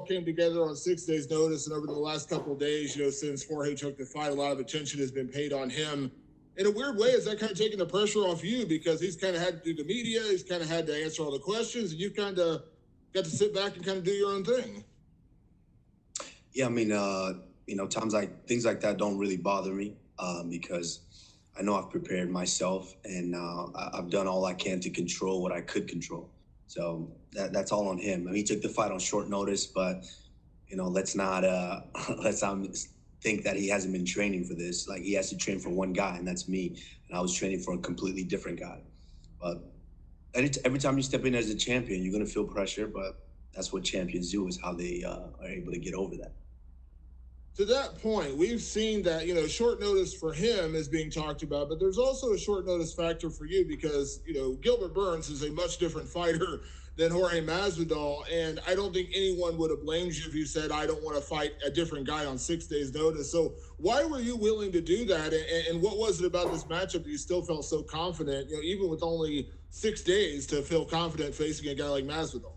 came together on 6 days' notice, and over the last couple of days, since Jorge took the fight, a lot of attention has been paid on him. In a weird way, is that kind of taking the pressure off you because he's kind of had to do the media, he's kind of had to answer all the questions, and you kind of got to sit back and kind of do your own thing? Yeah, I mean, times like things like that don't really bother me because I know I've prepared myself and I've done all I can to control what I could control. So that's all on him. I mean, he took the fight on short notice, but let's not let's not think that he hasn't been training for this. Like he has to train for one guy, and that's me. And I was training for a completely different guy. But every time you step in as a champion, you're gonna feel pressure. But that's what champions do, is how they are able to get over that. To that point, we've seen that, short notice for him is being talked about, but there's also a short notice factor for you because, Gilbert Burns is a much different fighter than Jorge Masvidal. And I don't think anyone would have blamed you if you said, I don't want to fight a different guy on 6 days' notice. So why were you willing to do that? And what was it about this matchup that you still felt so confident, even with only 6 days to feel confident facing a guy like Masvidal?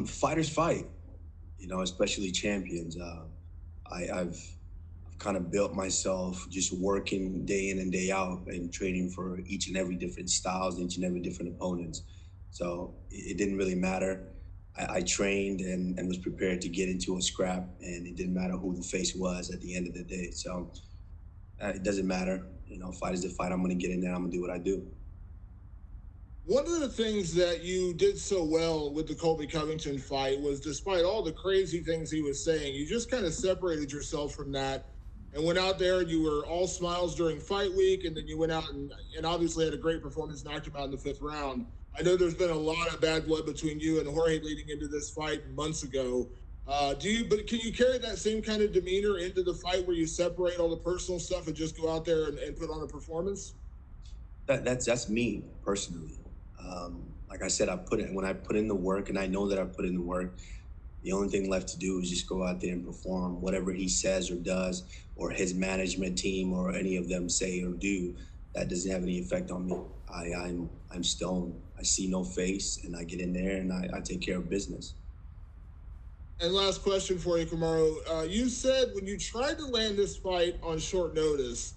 Fighters fight, especially champions. I've kind of built myself just working day in and day out and training for each and every different styles, each and every different opponents. So it didn't really matter. I trained and was prepared to get into a scrap, and it didn't matter who the face was at the end of the day. So it doesn't matter. Fight is the fight. I'm going to get in there. I'm going to do what I do. One of the things that you did so well with the Colby Covington fight was, despite all the crazy things he was saying, you just kind of separated yourself from that and went out there and you were all smiles during fight week, and then you went out and obviously had a great performance, knocked him out in the fifth round. I know there's been a lot of bad blood between you and Jorge leading into this fight months ago. But can you carry that same kind of demeanor into the fight where you separate all the personal stuff and just go out there and put on a performance? That's me personally. Like I said, when I put in the work, and I know that I put in the work. The only thing left to do is just go out there and perform whatever he says or does, or his management team or any of them say or do. That doesn't have any effect on me. I'm stone. I see no face, and I get in there and I take care of business. And last question for you, Kamaru. You said when you tried to land this fight on short notice,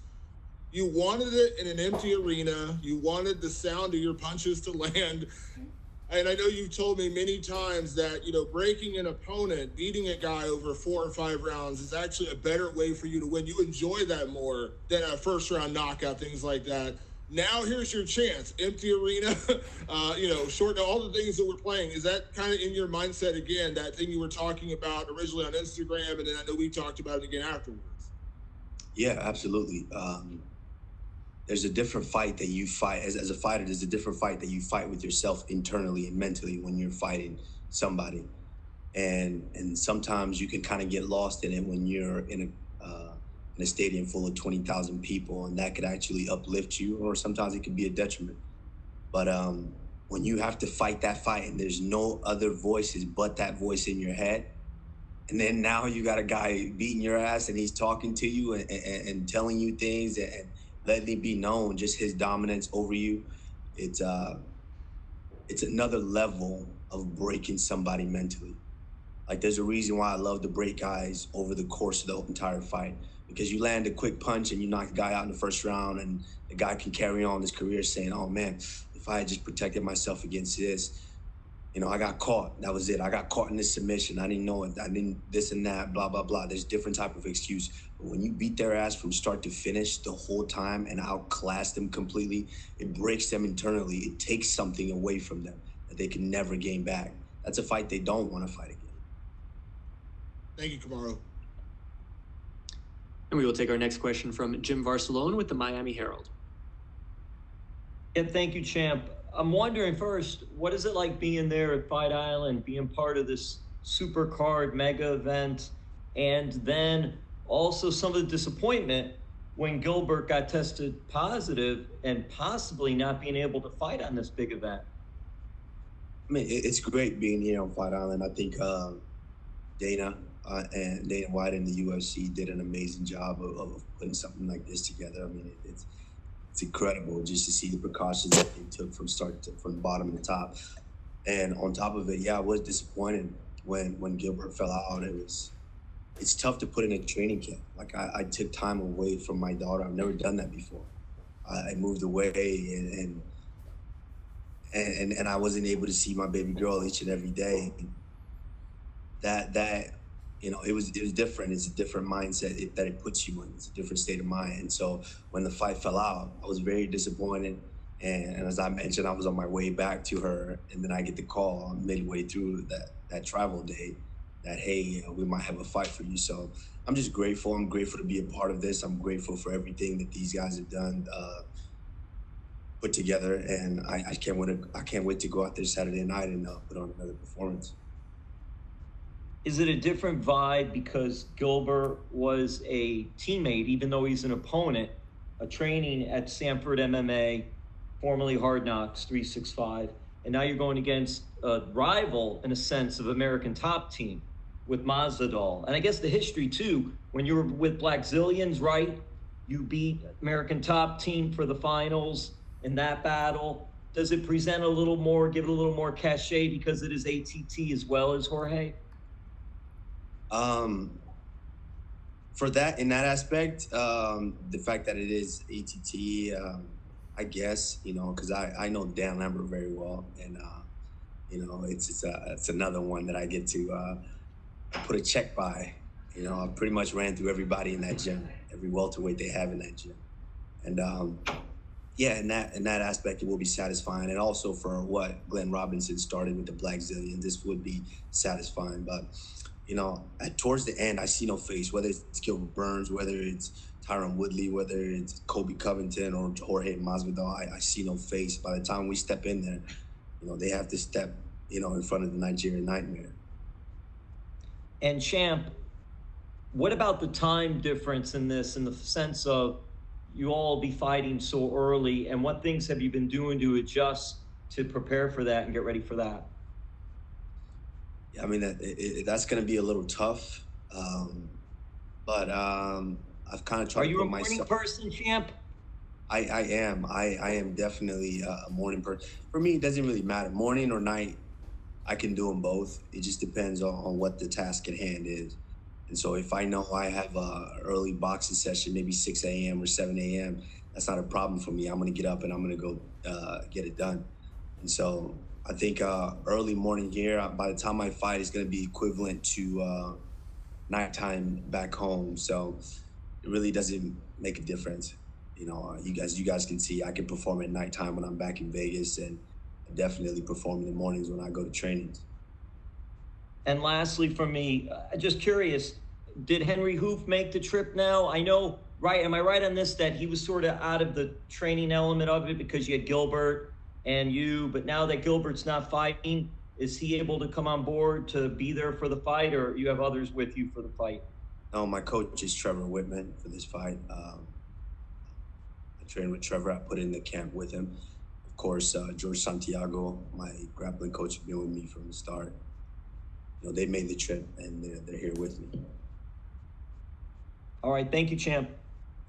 you wanted it in an empty arena. You wanted the sound of your punches to land. And I know you've told me many times that, breaking an opponent, beating a guy over 4 or 5 rounds is actually a better way for you to win. You enjoy that more than a first round knockout, things like that. Now here's your chance. Empty arena, short, all the things that we're playing. Is that kind of in your mindset again, that thing you were talking about originally on Instagram, and then I know we talked about it again afterwards? Yeah, absolutely. There's a different fight that you fight as a fighter. There's a different fight that you fight with yourself internally and mentally when you're fighting somebody, and sometimes you can kind of get lost in it when you're in a stadium full of 20,000 people, and that could actually uplift you, or sometimes it could be a detriment. But when you have to fight that fight and there's no other voices but that voice in your head, and then now you got a guy beating your ass and he's talking to you and telling you things and letting it be known just his dominance over you. It's it's another level of breaking somebody mentally. Like there's a reason why I love to break guys over the course of the entire fight, because you land a quick punch and you knock the guy out in the first round, and the guy can carry on his career saying, "Oh man, if I had just protected myself against this, I got caught. That was it. I got caught in this submission. I didn't know it. I didn't this and that, blah, blah, blah." There's different type of excuse. But when you beat their ass from start to finish the whole time and outclass them completely, it breaks them internally. It takes something away from them that they can never gain back. That's a fight they don't want to fight again. Thank you, Kamaru. And we will take our next question from Jim Varsalone with the Miami Herald. Yeah, thank you, champ. I'm wondering first, what is it like being there at Fight Island, being part of this super card mega event, and then also some of the disappointment when Gilbert got tested positive and possibly not being able to fight on this big event? I mean, it's great being here on Fight Island. I think Dana and Dana White and the UFC did an amazing job of putting something like this together. I mean, it's incredible just to see the precautions that they took from the bottom to the top. And on top of it, yeah, I was disappointed when Gilbert fell out. It's tough to put in a training camp. Like I took time away from my daughter. I've never done that before. I moved away and I wasn't able to see my baby girl each and every day. That it was different. It's a different mindset that it puts you in. It's a different state of mind. And so when the fight fell out, I was very disappointed. And as I mentioned, I was on my way back to her, and then I get the call midway through that travel day that, hey, we might have a fight for you. So I'm just grateful. I'm grateful to be a part of this. I'm grateful for everything that these guys have done, put together, and I can't wait to go out there Saturday night and put on another performance. Is it a different vibe because Gilbert was a teammate, even though he's an opponent, a training at Sanford MMA, formerly Hard Knocks 365, and now you're going against a rival, in a sense, of American Top Team with Masvidal. And I guess the history, too, when you were with Black Zillions, right? You beat American Top Team for the finals in that battle. Does it present a little more, give it a little more cachet because it is ATT as well as Jorge? For that, in that aspect, the fact that it is ATT, I guess, because I know Dan Lambert very well, and it's another one that I get to put a check by. I pretty much ran through everybody in that gym, every welterweight they have in that gym, and yeah, in that aspect, it will be satisfying, and also for what Glenn Robinson started with the Black Zillion, this would be satisfying, but. Towards the end, I see no face, whether it's Gilbert Burns, whether it's Tyron Woodley, whether it's Kobe Covington or Jorge Masvidal, I see no face. By the time we step in there, they have to step, in front of the Nigerian Nightmare. And Champ, what about the time difference in this, in the sense of you all be fighting so early, and what things have you been doing to adjust to prepare for that and get ready for that? Yeah, I mean, that's going to be a little tough, but I've kind of tried to put myself. Are you a morning person, Champ? I am. I am definitely a morning person. For me, it doesn't really matter. Morning or night, I can do them both. It just depends on what the task at hand is. And so if I know I have an early boxing session, maybe 6 a.m. or 7 a.m., that's not a problem for me. I'm going to get up and I'm going to go get it done. And so I think early morning here, by the time I fight, is going to be equivalent to nighttime back home. So it really doesn't make a difference. You guys can see I can perform at nighttime when I'm back in Vegas, and I definitely perform in the mornings when I go to trainings. And lastly, for me, just curious, did Henry Hoof make the trip now? I know, right? Am I right on this, that he was sort of out of the training element of it because you had Gilbert and you, but now that Gilbert's not fighting, is he able to come on board to be there for the fight, or you have others with you for the fight? No, my coach is Trevor Whitman for this fight. I trained with Trevor. I put in the camp with him. Of course, George Santiago, my grappling coach, has been with me from the start. They made the trip, and they're here with me. All right. Thank you, Champ.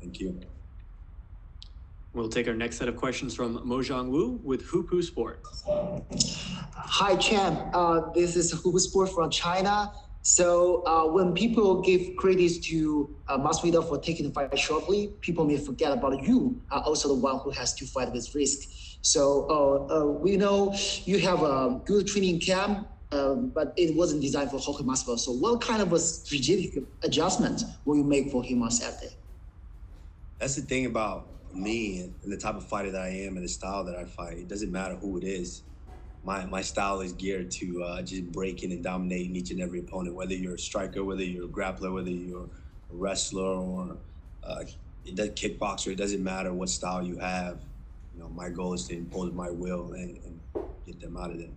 Thank you. We'll take our next set of questions from Mojang Wu with Hupu Sport. Hi, Champ. This is Hupu Sport from China. So when people give credit to Masvidal for taking the fight shortly, people may forget about you are also the one who has to fight with risk. So we know you have a good training camp, but it wasn't designed for Jorge Masvidal. So what kind of a strategic adjustment will you make for him on Saturday? That's the thing about me and the type of fighter that I am and the style that I fight. It doesn't matter who it is. My style is geared to just breaking and dominating each and every opponent, whether you're a striker, whether you're a grappler, whether you're a wrestler or a kickboxer. It doesn't matter what style you have. My goal is to impose my will and get them out of there.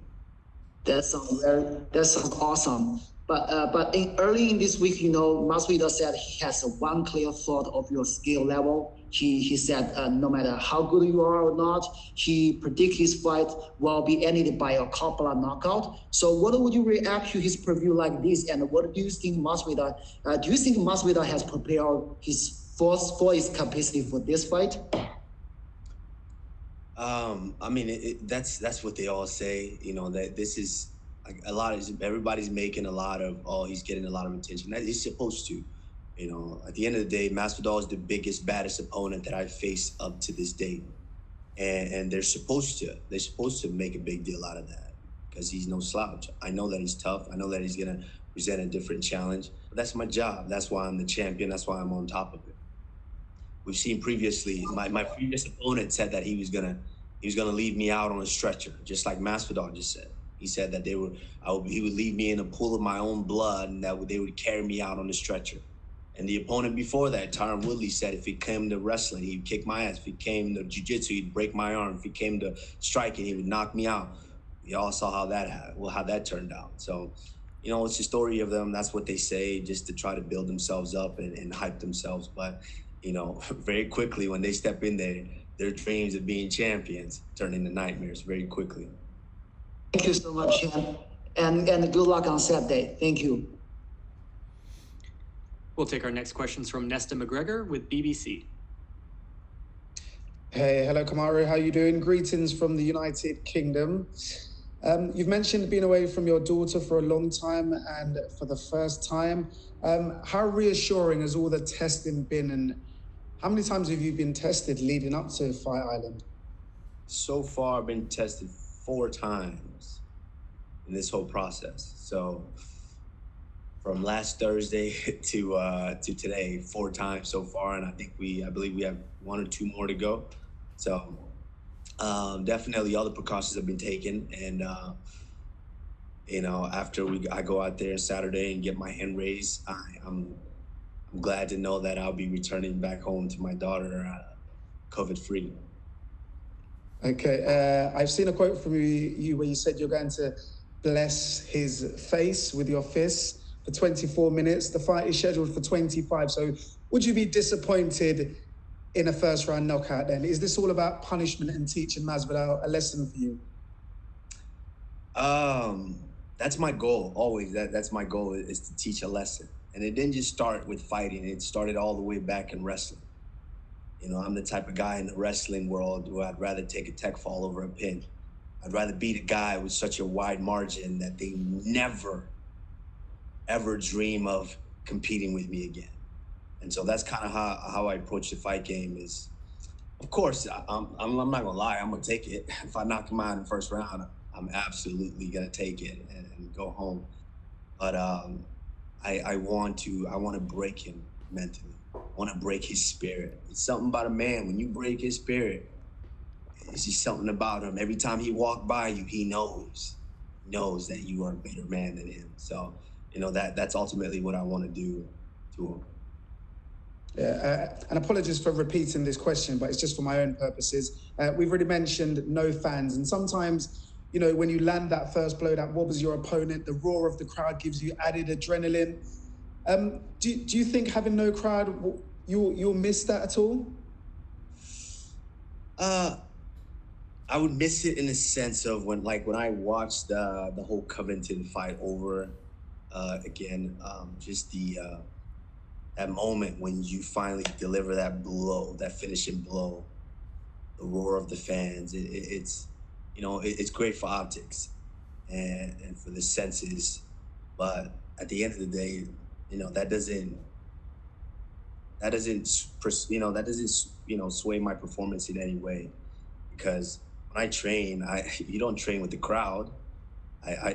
That sounds awesome. But early in this week, Masvidal said he has one clear thought of your skill level. He said no matter how good you are or not, he predicts his fight will be ended by a couple of knockout. So what would you react to his preview like this? And what do you think Masvidal? Do you think Masvidal has prepared his capacity for this fight? I mean, that's what they all say. You know that this is like a lot of everybody's making a lot of. Oh, he's getting a lot of attention. That he's supposed to. You know, at the end of the day, Masvidal is the biggest, baddest opponent that I've faced up to this date, and they're supposed to make a big deal out of that because he's no slouch. I know that he's tough. I know that he's gonna present a different challenge. But that's my job. That's why I'm the champion. That's why I'm on top of it. We've seen previously, my previous opponent said that he was gonna leave me out on a stretcher, just like Masvidal just said. He said that he would leave me in a pool of my own blood, and that they would carry me out on the stretcher. And the opponent before that, Tyron Woodley, said if it came to wrestling, he'd kick my ass. If it came to jiu-jitsu, he'd break my arm. If it came to striking, he would knock me out. We all saw how that turned out. So, it's the story of them. That's what they say, just to try to build themselves up and hype themselves. But, very quickly when they step in there, their dreams of being champions turn into nightmares very quickly. Thank you so much, champ. And good luck on Saturday. Thank you. We'll take our next questions from Nesta McGregor with BBC. Hey, hello, Kamaru. How you doing? Greetings from the United Kingdom. You've mentioned being away from your daughter for a long time and for the first time. How reassuring has all the testing been, and how many times have you been tested leading up to Fight Island? So far, I've been tested 4 times in this whole process. So from last Thursday to today, 4 times so far, and I believe we have 1 or 2 more to go. So definitely all the precautions have been taken, and after I go out there Saturday and get my hand raised, I'm glad to know that I'll be returning back home to my daughter COVID-free. Okay, I've seen a quote from you where you said you're going to bless his face with your fists for 24 minutes. The fight is scheduled for 25. So would you be disappointed in a first round knockout then? Is this all about punishment and teaching Masvidal a lesson for you? That's my goal always. That's my goal, is to teach a lesson. And it didn't just start with fighting. It started all the way back in wrestling. I'm the type of guy in the wrestling world who I'd rather take a tech fall over a pin. I'd rather beat a guy with such a wide margin that they never, ever dream of competing with me again. And so that's kind of how I approach the fight game. Is, of course, I'm not gonna lie, I'm gonna take it. If I knock him out in the first round, I'm absolutely gonna take it and go home. But I want to break him mentally. I want to break his spirit. It's something about a man. When you break his spirit, it's just something about him. Every time he walks by you, he knows that you are a better man than him. So, that's ultimately what I want to do to him. Yeah, and apologies for repeating this question, but it's just for my own purposes. We've already mentioned no fans, and sometimes, when you land that first blow that wobbles your opponent, the roar of the crowd gives you added adrenaline. Do you think having no crowd, you'll miss that at all? I would miss it in the sense of when I watched the whole Covington fight over again, just that moment when you finally deliver that blow, that finishing blow, the roar of the fans. It's great for optics and for the senses, but at the end of the day, that doesn't sway my performance in any way, because when I train, you don't train with the crowd.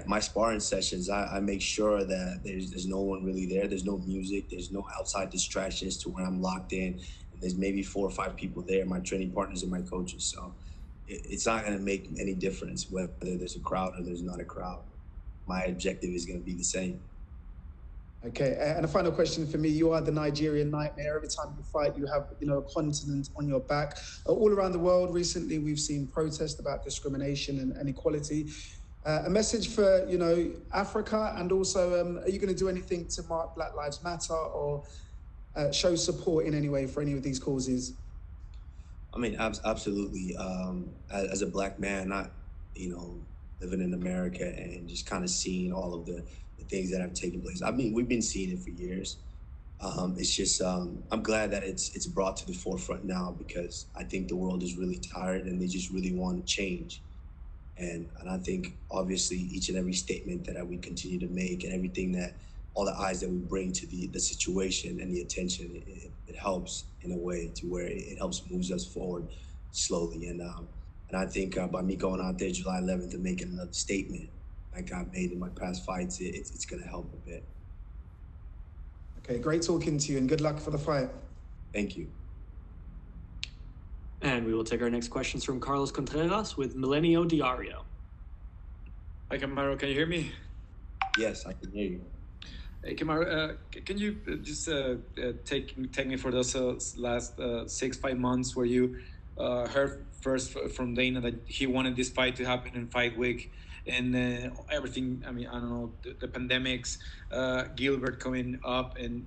My sparring sessions, I make sure that there's no one really there. There's no music. There's no outside distractions to where I'm locked in. And there's maybe 4 or 5 people there, my training partners and my coaches. So it's not going to make any difference whether there's a crowd or there's not a crowd. My objective is going to be the same. Okay, and a final question for me. You are the Nigerian nightmare. Every time you fight, you have a continent on your back. All around the world recently, we've seen protests about discrimination and inequality. A message for Africa, and also are you going to do anything to mark Black Lives Matter or show support in any way for any of these causes? I mean, absolutely. As a Black man, not living in America and just kind of seeing all of the things that have taken place. I mean, we've been seeing it for years. It's just I'm glad that it's brought to the forefront now, because I think the world is really tired and they just really want to change. And I think obviously each and every statement that we continue to make, and everything that all the eyes that we bring to the situation and the attention, it helps in a way to where it helps moves us forward slowly. And I think by me going out there July 11th and making another statement like I've made in my past fights, it's going to help a bit. Okay, great talking to you, and good luck for the fight. Thank you. And we will take our next questions from Carlos Contreras with Milenio Diario. Hi, Kamaru. Can you hear me? Yes, I can hear you. Hey, Kamaru, can you just take me for those last 6-5 months where you heard first from Dana that he wanted this fight to happen in fight week, and everything? I mean, I don't know, the pandemics, Gilbert coming up, and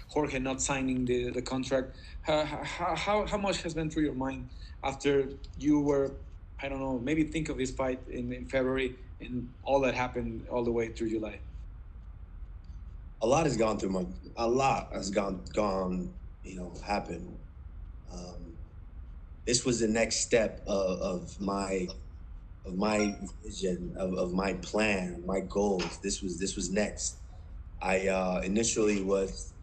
Jorge not signing the contract. How much has been through your mind after you were, I don't know, maybe think of this fight in February and all that happened all the way through July? A lot has gone through my. A lot has gone. Happened. This was the next step of my vision, of my plan, my goals. This was next. I initially was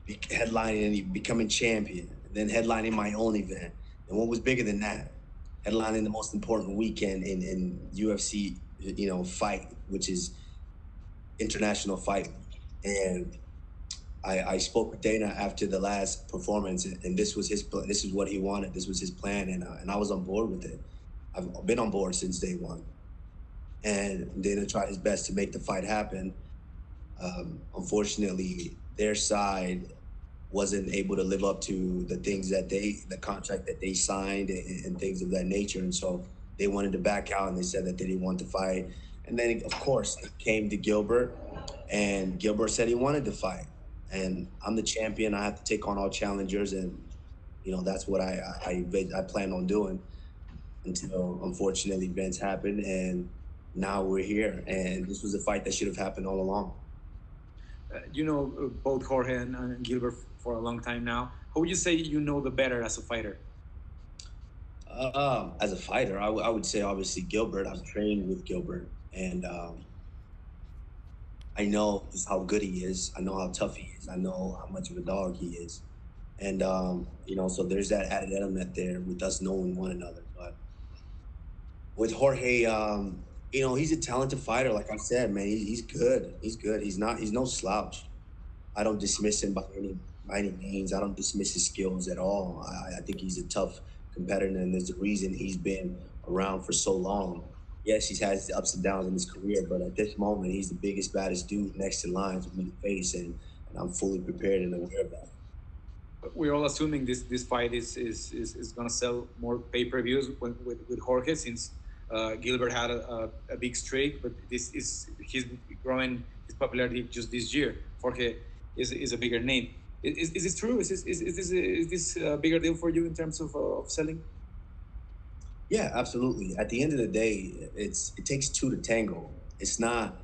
headlining and becoming champion, then headlining my own event. And what was bigger than that? Headlining the most important weekend in UFC, fight, which is International Fight. And I spoke with Dana after the last performance, and this was his plan. This is what he wanted. This was his plan, and I was on board with it. I've been on board since day one. And Dana tried his best to make the fight happen. Unfortunately, their side wasn't able to live up to the things that the contract that they signed, and things of that nature. And so they wanted to back out, and they said that they didn't want to fight. And then, of course, it came to Gilbert, and Gilbert said he wanted to fight. And I'm the champion. I have to take on all challengers, and that's what I plan on doing until, unfortunately, events happened, and now we're here. And this was a fight that should have happened all along. Both Jorge and Gilbert for a long time now. Who would you say the better as a fighter? As a fighter, I would say obviously Gilbert. I've trained with Gilbert, and I know just how good he is. I know how tough he is. I know how much of a dog he is. And, so there's that added element there with us knowing one another. But with Jorge, he's a talented fighter. Like I said, man, he's good. He's good. He's no slouch. I don't dismiss him by any means. I don't dismiss his skills at all. I think he's a tough competitor, and there's a reason he's been around for so long. Yes, he's had his ups and downs in his career, but at this moment, he's the biggest, baddest dude next in line for me to face, and I'm fully prepared and aware of that. We're all assuming this fight is going to sell more pay-per-views with Jorge, since Gilbert had a big streak, but he's growing his popularity just this year. Jorge is a bigger name. Is this true? Is this a bigger deal for you in terms of selling? Yeah, absolutely. At the end of the day, it takes two to tango. It's not,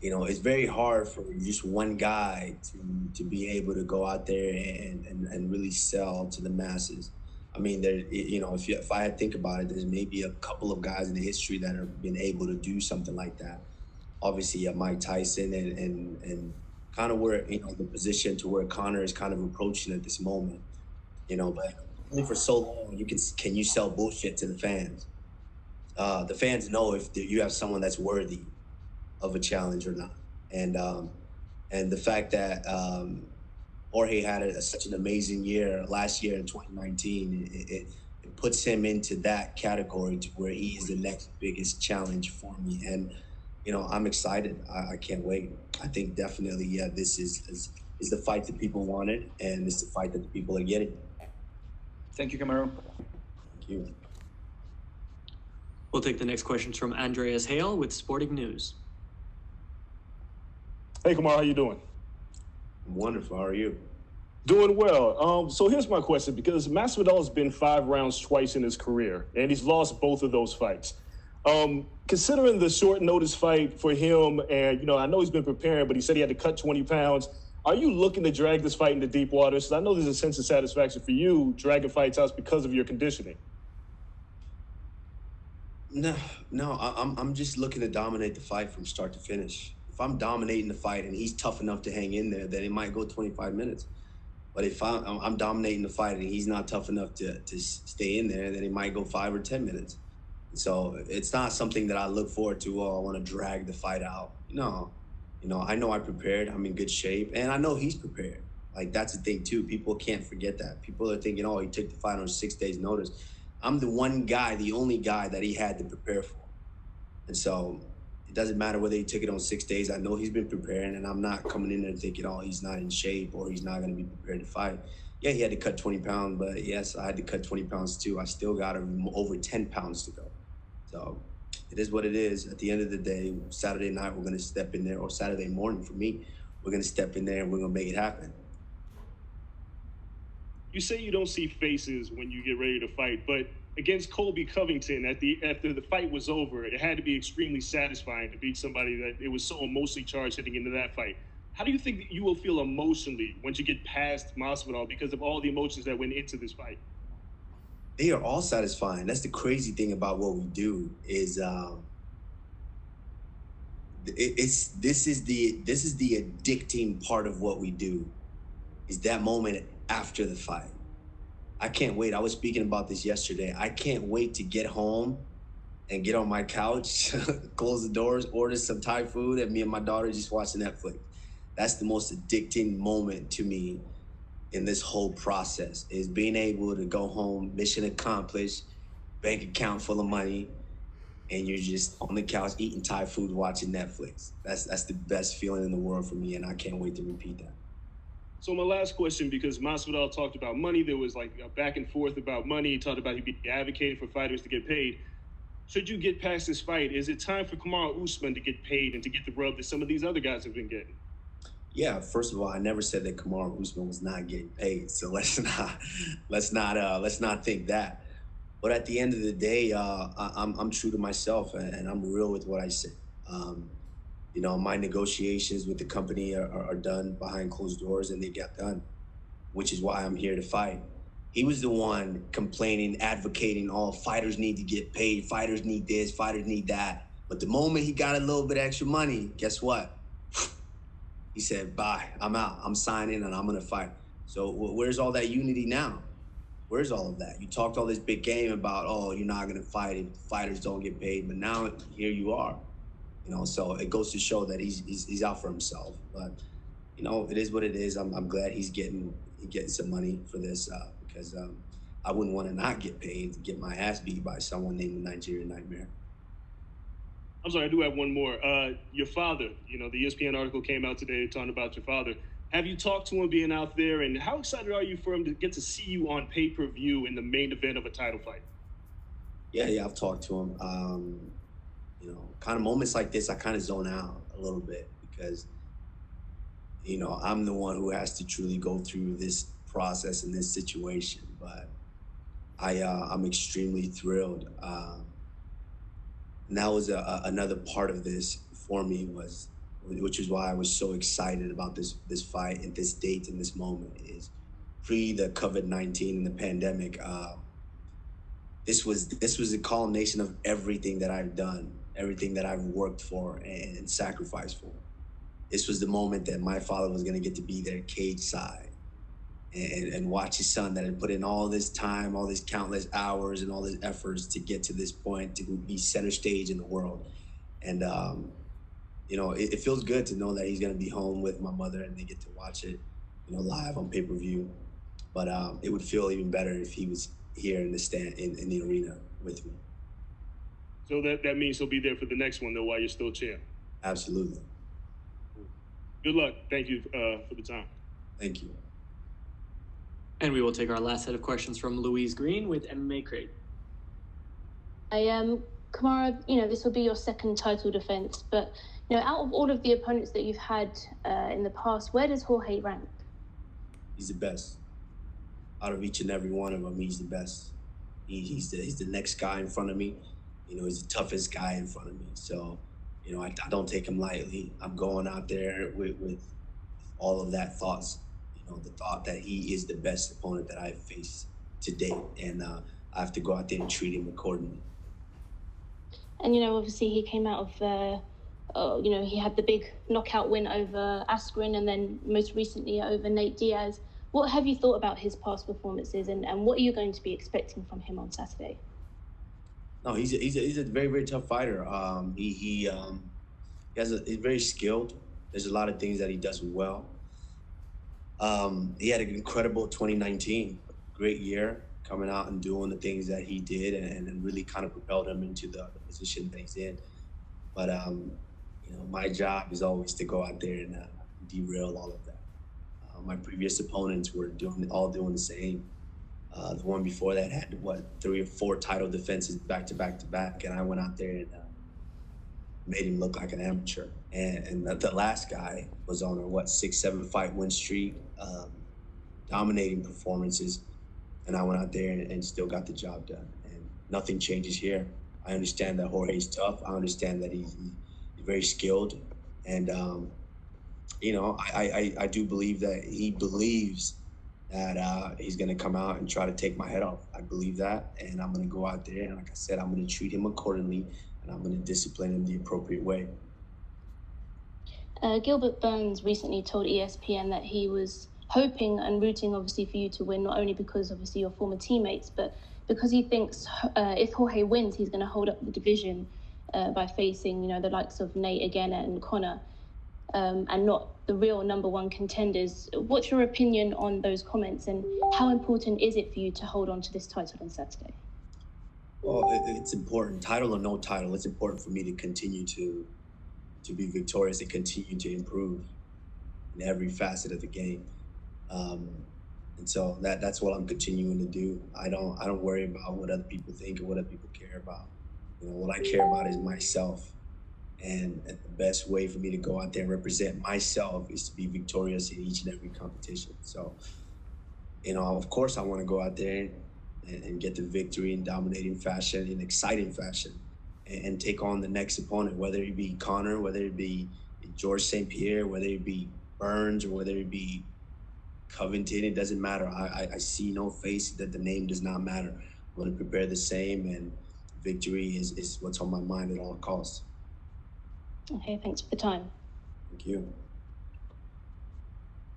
it's very hard for just one guy to be able to go out there and really sell to the masses. I mean, if I think about it, there's maybe a couple of guys in the history that have been able to do something like that. Obviously, you have Mike Tyson and kind of where, the position to where Conor is kind of approaching at this moment, but only for so long can you sell bullshit to the fans. The fans know if you have someone that's worthy of a challenge or not. And the fact that Jorge had such an amazing year last year in 2019, it puts him into that category to where he is the next biggest challenge for me. And, I'm excited. I can't wait. I think definitely, yeah, this is the fight that people wanted, and it's the fight that the people are getting. Thank you, Kamaru. Thank you. We'll take the next questions from Andreas Hale with Sporting News. Hey, Kamaru, how you doing? I'm wonderful. How are you? Doing well. So here's my question, because Masvidal has been 5 rounds twice in his career, and he's lost both of those fights. Considering the short notice fight for him, and I know he's been preparing, but he said he had to cut 20 pounds. Are you looking to drag this fight into deep waters? Because I know there's a sense of satisfaction for you dragging fights out because of your conditioning. No, I'm just looking to dominate the fight from start to finish. If I'm dominating the fight and he's tough enough to hang in there, then it might go 25 minutes. But if I'm dominating the fight and he's not tough enough to stay in there, then it might go 5 or 10 minutes. So it's not something that I look forward to. Oh, I want to drag the fight out. No, I know I prepared. I'm in good shape, and I know he's prepared. Like, that's the thing too. People can't forget that. People are thinking, oh, he took the fight on 6 days' notice. I'm the only guy that he had to prepare for. And so it doesn't matter whether he took it on 6 days. I know he's been preparing, and I'm not coming in there thinking, oh, he's not in shape or he's not going to be prepared to fight. Yeah, he had to cut 20 pounds, but yes, I had to cut 20 pounds too. I still got over 10 pounds to go. So it is what it is. At the end of the day, Saturday night, we're going to step in there, or Saturday morning for me, we're going to step in there and we're going to make it happen. You say you don't see faces when you get ready to fight, but against Colby Covington, after the fight was over, it had to be extremely satisfying to beat somebody that it was so emotionally charged heading into that fight. How do you think that you will feel emotionally once you get past Masvidal because of all the emotions that went into this fight? They are all satisfying. That's the crazy thing about what we do is this is the addicting part of what we do, is that moment after the fight. I can't wait. I was speaking about this yesterday. I can't wait to get home and get on my couch, close the doors, order some Thai food, and me and my daughter just watch Netflix. That's the most addicting moment to me in this whole process, is being able to go home, mission accomplished, bank account full of money, and you're just on the couch eating Thai food, watching Netflix. That's the best feeling in the world for me, and I can't wait to repeat that. So my last question, because Masvidal talked about money, there was like a back and forth about money. He talked about he'd be advocating for fighters to get paid. Should you get past this fight, is it time for Kamaru Usman to get paid and to get the rub that some of these other guys have been getting? Yeah, first of all, I never said that Kamaru Usman was not getting paid, so let's not think that. But at the end of the day, I'm true to myself, and I'm real with what I say. My negotiations with the company are done behind closed doors, and they get done, which is why I'm here to fight. He was the one complaining, advocating, oh, fighters need to get paid, fighters need this, fighters need that. But the moment he got a little bit extra money, guess what? He said, bye, I'm out, I'm signing, and I'm gonna fight. So where's all that unity now? Where's all of that? You talked all this big game about, oh, you're not gonna fight if fighters don't get paid, but now here you are. So it goes to show that he's out for himself. But it is what it is. I'm glad he's getting some money for this, because I wouldn't want to not get paid to get my ass beat by someone named the Nigerian Nightmare. I'm sorry, I do have one more. Your father, the ESPN article came out today talking about your father. Have you talked to him being out there, and how excited are you for him to get to see you on pay-per-view in the main event of a title fight? Yeah, I've talked to him. Kind of moments like this, I kind of zone out a little bit because, I'm the one who has to truly go through this process in this situation. But I'm extremely thrilled. And that was another part of this for me, which is why I was so excited about this fight and this date and this moment, is pre the COVID-19 and the pandemic. This was a culmination of everything that I've done, everything that I've worked for and sacrificed for. This was the moment that my father was going to get to be there cage side and watch his son that had put in all this time, all these countless hours and all these efforts to get to this point, to be center stage in the world. And, it feels good to know that he's going to be home with my mother and they get to watch it, live on pay-per-view. But it would feel even better if he was here in the stand, in the arena with me. So that means he'll be there for the next one, though, while you're still champ. Absolutely. Good luck. Thank you for the time. Thank you. And we will take our last set of questions from Louise Green with MMA Crate. Kamaru, this will be your second title defense, but out of all of the opponents that you've had in the past, where does Jorge rank? He's the best. Out of each and every one of them, he's the best. He's the next guy in front of me. You know, he's the toughest guy in front of me. So, you know, I don't take him lightly. I'm going out there with all of that thoughts, you know, the thought that he is the best opponent that I've faced to date. And I have to go out there and treat him accordingly. And, obviously he came out of, he had the big knockout win over Askren and then most recently over Nate Diaz. What have you thought about his past performances and what are you going to be expecting from him on Saturday? No, he's a very, very tough fighter. He's very skilled. There's a lot of things that he does well. He had an incredible 2019, great year, coming out and doing the things that he did and really kind of propelled him into the position that he's in. But, my job is always to go out there and derail all of that. My previous opponents were all doing the same. The one before that had 3 or 4 title defenses back to back to back, and I went out there and made him look like an amateur. And the last guy was on a 6-7 fight win streak, dominating performances, and I went out there and still got the job done. And nothing changes here. I understand that Jorge's tough. I understand that he's very skilled, and I do believe that he believes that he's going to come out and try to take my head off. I believe that, and I'm going to go out there, and like I said, I'm going to treat him accordingly, and I'm going to discipline him the appropriate way. Gilbert Burns recently told ESPN that he was hoping and rooting, obviously, for you to win, not only because, obviously, you're former teammates, but because he thinks if Jorge wins, he's going to hold up the division by facing, the likes of Nate again and Conor, and not the real number one contenders. What's your opinion on those comments, and how important is it for you to hold on to this title on Saturday? Well, it's important, title or no title. It's important for me to continue to be victorious and continue to improve in every facet of the game. And so that's what I'm continuing to do. I don't worry about what other people think or what other people care about. What I care about is myself. And the best way for me to go out there and represent myself is to be victorious in each and every competition. So, of course I want to go out there and get the victory in dominating fashion, in exciting fashion, and take on the next opponent, whether it be Conor, whether it be George St. Pierre, whether it be Burns, or whether it be Covington. It doesn't matter. I see no face that the name does not matter. I'm going to prepare the same, and victory is what's on my mind at all costs. Okay, thanks for the time. Thank you.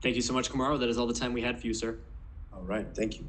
Thank you so much, Kamaru. That is all the time we had for you, sir. All right, thank you.